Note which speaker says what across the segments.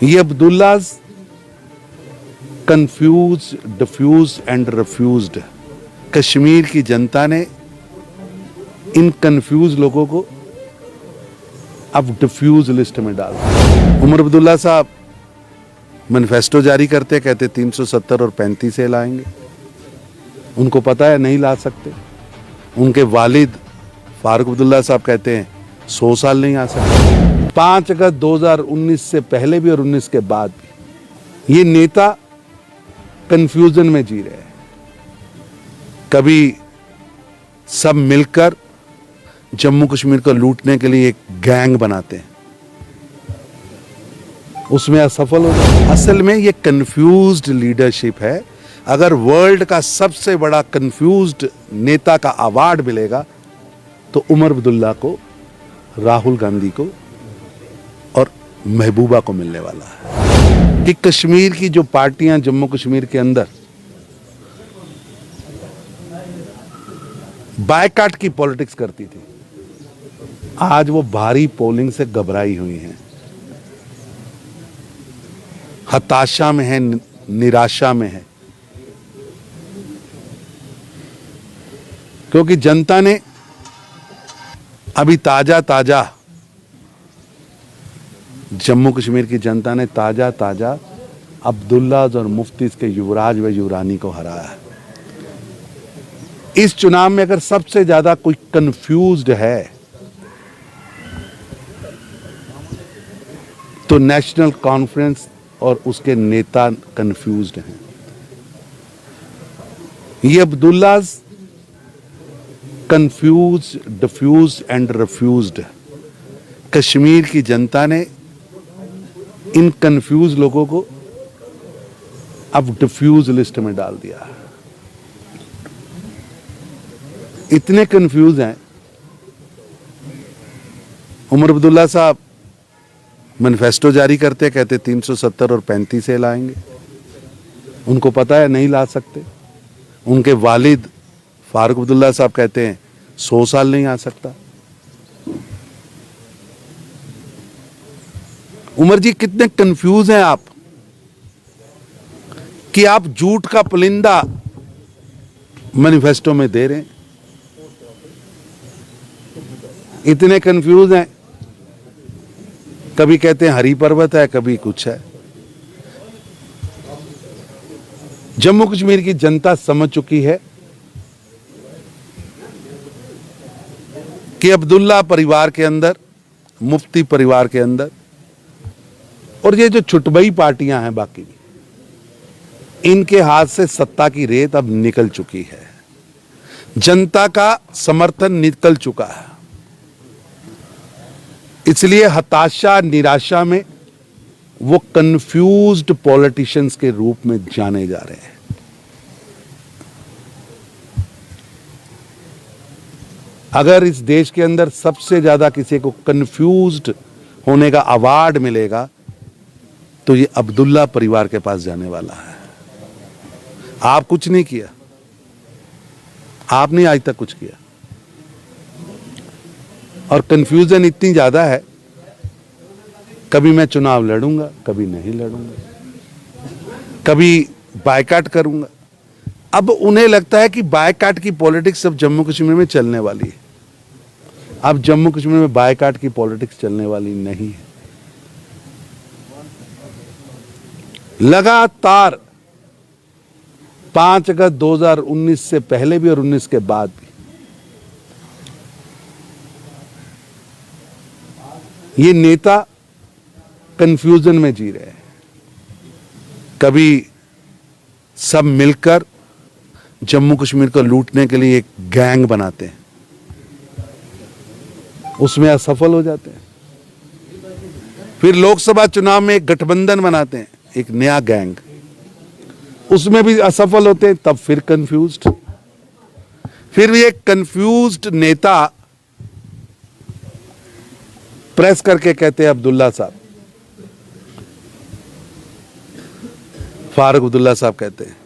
Speaker 1: ये Abdullahs confuse, diffuse and refused. Kashmir की जनता ने इन कंफ्यूज लोगों को अब डिफ्यूज लिस्ट में डाल दिया। उमर अब्दुल्ला साहब मैनिफेस्टो जारी करते, कहते 370 और 35 से लाएंगे। उनको पता है नहीं ला सकते। उनके वालिद फारूक अब्दुल्ला साहब कहते हैं 100 साल नहीं आ सकते। 5 अगस्त 2019 से पहले भी और 19 के बाद भी ये नेता कंफ्यूजन में जी रहे हैं। कभी सब मिलकर जम्मू कश्मीर को लूटने के लिए एक गैंग बनाते हैं, उसमें असफल हो गए। असल में ये कंफ्यूज्ड लीडरशिप है। अगर वर्ल्ड का सबसे बड़ा कंफ्यूज्ड नेता का अवार्ड मिलेगा तो उमर अब्दुल्ला को, राहुल गांधी को और महबूबा को मिलने वाला है। कि कश्मीर की जो पार्टियां जम्मू कश्मीर के अंदर बायकाट की पॉलिटिक्स करती थी, आज वो भारी पोलिंग से घबराई हुई हैं, हताशा में है, निराशा में है। क्योंकि जनता ने अभी ताजा जम्मू कश्मीर की जनता ने ताजा अब्दुल्लाज और मुफ्तीज के युवराज व युवरानी को हराया है। इस चुनाव में अगर सबसे ज्यादा कोई कंफ्यूज्ड है तो नेशनल कॉन्फ्रेंस और उसके नेता कंफ्यूज्ड हैं। ये Abdullahs confuse, diffuse and refused. Kashmir की जनता ने इन कंफ्यूज लोगों को अब डिफ्यूज लिस्ट में डाल दिया। इतने कंफ्यूज हैं। उमर अब्दुल्ला साहब मैनिफेस्टो जारी करते, कहते 370 और 35 से लाएंगे। उनको पता है नहीं ला सकते। उनके वालिद फारूक अब्दुल्ला साहब कहते हैं 100 साल नहीं आ सकता। उमर जी कितने कंफ्यूज हैं आप कि आप झूठ का पुलिंदा मैनिफेस्टो में दे रहे हैं। इतने कंफ्यूज हैं। कभी कहते हैं हरी पर्वत है, कभी कुछ है। जम्मू कश्मीर की जनता समझ चुकी है कि अब्दुल्ला परिवार के अंदर, मुफ्ती परिवार के अंदर और ये जो छुटबई पार्टियां हैं बाकी, इनके हाथ से सत्ता की रेत अब निकल चुकी है। जनता का समर्थन निकल चुका है। इसलिए हताशा, निराशा में वो कंफ्यूज्ड पॉलिटिशियंस के रूप में जाने जा रहे हैं। अगर इस देश के अंदर सबसे ज्यादा किसी को कंफ्यूज्ड होने का अवार्ड मिलेगा तो ये अब्दुल्ला परिवार के पास जाने वाला है। आप कुछ नहीं किया, आपने आज तक कुछ किया। और कंफ्यूजन इतनी ज्यादा है, कभी मैं चुनाव लड़ूंगा, कभी नहीं लड़ूंगा, कभी बायकाट करूंगा। अब उन्हें लगता है कि बायकाट की पॉलिटिक्स अब जम्मू कश्मीर में चलने वाली है। अब जम्मू कश्मीर में बायकाट की पॉलिटिक्स चलने वाली नहीं है। लगातार 5 अगस्त 2019 से पहले भी और 19 के बाद भी ये नेता कंफ्यूजन में जी रहे हैं। कभी सब मिलकर जम्मू कश्मीर को लूटने के लिए एक गैंग बनाते हैं, उसमें असफल हो जाते हैं। फिर लोकसभा चुनाव में एक गठबंधन बनाते हैं, एक नया गैंग, उसमें भी असफल होते हैं। तब फिर कंफ्यूज्ड, फिर भी एक कंफ्यूज्ड नेता प्रेस करके कहते हैं अब्दुल्ला साहब, फारूक अब्दुल्ला साहब कहते हैं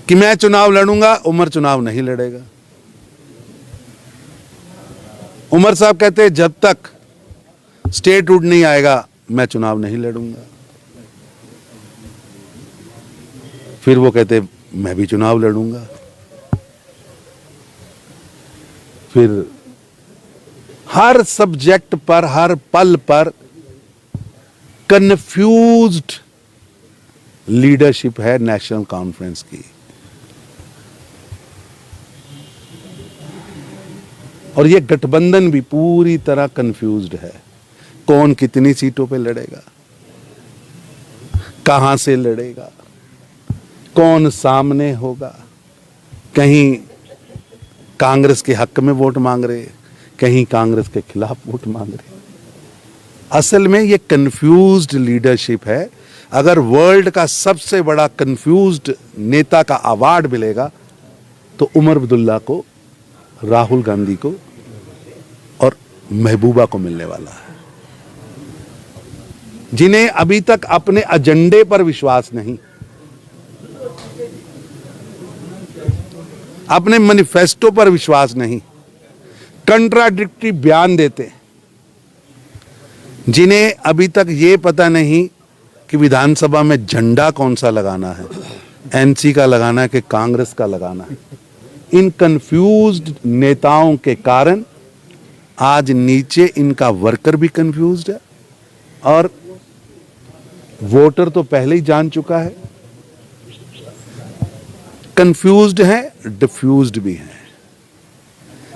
Speaker 1: कि मैं चुनाव लड़ूंगा, उमर चुनाव नहीं लड़ेगा। उमर साहब कहते हैं जब तक स्टेटहुड नहीं आएगा मैं चुनाव नहीं लड़ूंगा। फिर वो कहते मैं भी चुनाव लड़ूंगा। फिर हर सब्जेक्ट पर, हर पल पर कंफ्यूज्ड लीडरशिप है नेशनल कॉन्फ्रेंस की। और ये गठबंधन भी पूरी तरह कंफ्यूज्ड है। कौन कितनी सीटों पे लड़ेगा, कहां से लड़ेगा, कौन सामने होगा। कहीं कांग्रेस के हक में वोट मांग रहे, कहीं कांग्रेस के खिलाफ वोट मांग रहे। असल में ये कंफ्यूज्ड लीडरशिप है। अगर वर्ल्ड का सबसे बड़ा कंफ्यूज्ड नेता का अवार्ड मिलेगा तो उमर अब्दुल्ला को, राहुल गांधी को और महबूबा को मिलने वाला है, जिन्हें अभी तक अपने एजेंडे पर विश्वास नहीं, अपने मैनिफेस्टो पर विश्वास नहीं, कंट्राडिक्टरी बयान देते, जिन्हें अभी तक ये पता नहीं कि विधानसभा में झंडा कौन सा लगाना है, एनसी का लगाना है कि कांग्रेस का लगाना है। इन कंफ्यूज्ड नेताओं के कारण आज नीचे इनका वर्कर भी कंफ्यूज्ड है और वोटर तो पहले ही जान चुका है। कंफ्यूज्ड है, डिफ्यूज्ड भी है।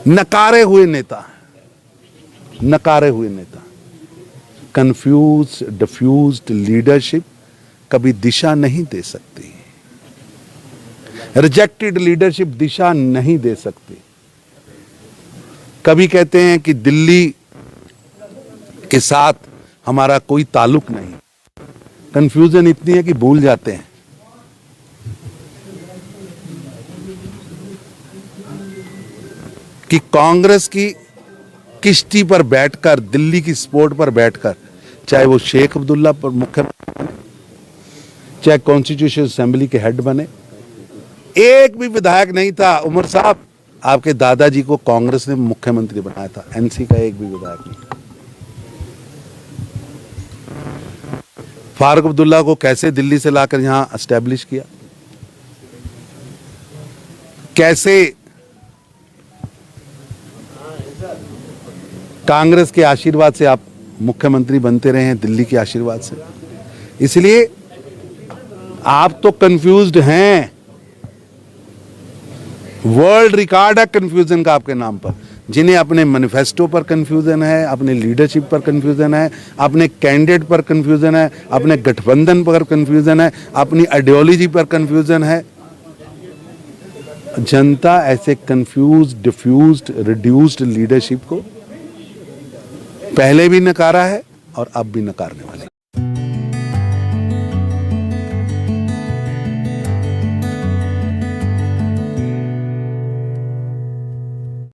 Speaker 1: नकारे हुए नेता, नकारे हुए नेता। कंफ्यूज डिफ्यूज्ड लीडरशिप कभी दिशा नहीं दे सकती। रिजेक्टेड लीडरशिप दिशा नहीं दे सकती। कभी कहते हैं कि दिल्ली के साथ हमारा कोई ताल्लुक नहीं। कंफ्यूजन इतनी है कि भूल जाते हैं कि कांग्रेस की किश्ती पर बैठकर, दिल्ली की स्पोर्ट पर बैठकर, चाहे वो शेख अब्दुल्ला पर मुख्यमंत्री बने, चाहे कॉन्स्टिट्यूशन असेंबली के हेड बने, एक भी विधायक नहीं था। उमर साहब, आपके दादाजी को कांग्रेस ने मुख्यमंत्री बनाया था, एनसी का एक भी विधायक नहीं। फारूक अब्दुल्ला को कैसे दिल्ली से लाकर यहां एस्टेब्लिश किया, कैसे कांग्रेस के आशीर्वाद से आप मुख्यमंत्री बनते रहे हैं, दिल्ली के आशीर्वाद से। इसलिए आप तो कंफ्यूज्ड हैं। वर्ल्ड रिकॉर्ड है कंफ्यूजन का आपके नाम पर। जिन्हें अपने मैनिफेस्टो पर कंफ्यूजन है, अपने लीडरशिप पर कंफ्यूजन है, अपने कैंडिडेट पर कंफ्यूजन है, अपने गठबंधन पर कंफ्यूजन है, अपनी आइडियोलॉजी पर कंफ्यूजन है। जनता ऐसे कंफ्यूज्ड, डिफ्यूज्ड, रिड्यूस्ड लीडरशिप को पहले भी नकारा है और अब भी नकारने वाले।